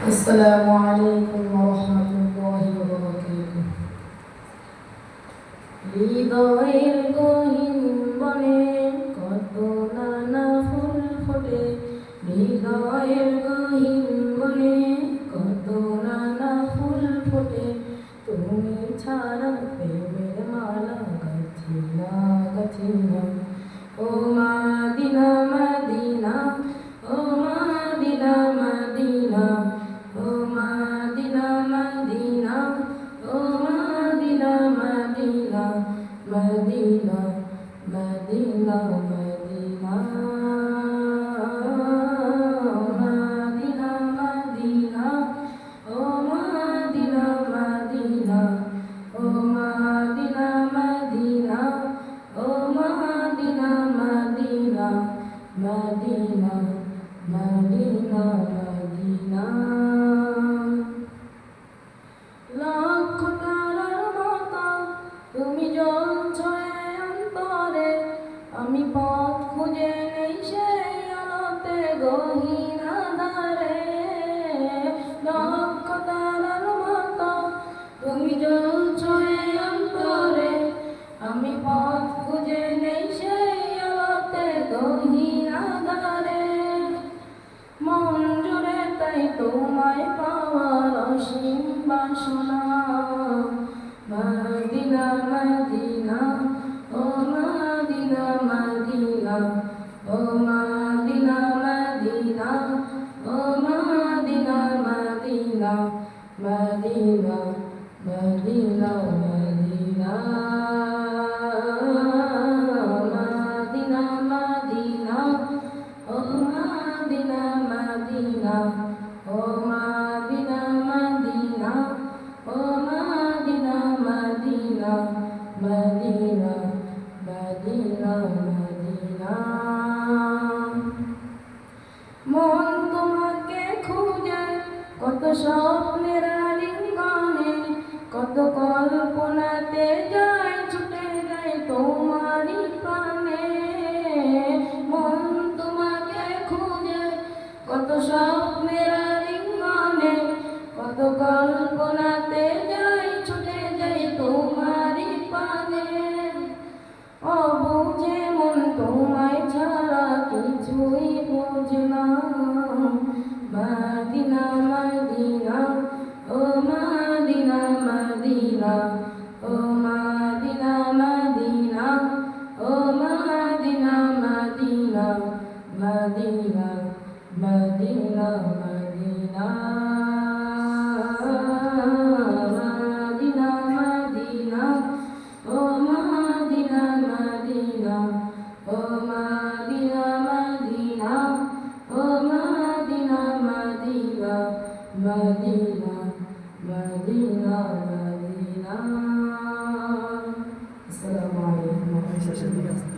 السلام عليكم ورحمة الله وبركاته হৃদয়ের গহীন বনে কত নানা ফুল ফোটে হৃদয়ের গহীন বনে কত নানা ফুল ফোটে তুমি ছাড়া প্রেমের মালা গাছি না গাছি না ও মাদিনা মাদিনা ও মাদিনা মাদিনা ও মাদিনা মাদিনা ও Medina Medina Medina Medina Medina Medina Medina ও মদিনা মদিনা ও মদিনা মদিনা ও Medina Medina Medina Medina Medina লক্ষ তারার মতো তুমি জ্বলছো অন্তরে আমি পথ খুঁজে নেই সেই আলোতে গহীন আঁধারে লক্ষ তারার মতো তুমি জ্বলছো অন্তরে আমি পথ খুঁজে নেই সেই আলোতে গহীন আঁধারে মন জুড়ে তাই তোমায় পাওয়ার অসীম বাসনা মদিনা মদিনা ও মদিনা মদিনা ও মদিনা মদিনা ও Medina Medina Medina Medina Medina Medina Medina ও মদিনা মদিনা ও মদিনা মদিনা ও Medina Medina Medina Medina Medina মন তোমাকে খুঁজে কত স্বপ্নের আলিঙ্গনে কত কল্পনাতে যায় ছুটে যায় তোমারই প্রাণে মন তোমাকে খুঁজে কত স্বপ্নের আলিঙ্গনে কত কল্পনাতে যায় ছুটে যায় তোমারই প্রাণে অবুঝে মন তোমায় ছাড়া কিছুই বোঝে না মদিনা মদিনা ও মদিনা মদিনা ও মদিনা মদিনা ও Medina Medina Medina Medina Medina Medina Medina ও মদিনা মদিনা ও মদিনা মদিনা ও Medina Medina Medina Medina Medina আসসালামু আলাইকুম ওয়া রাহমাতুল্লাহি ওয়া বারাকাতুহু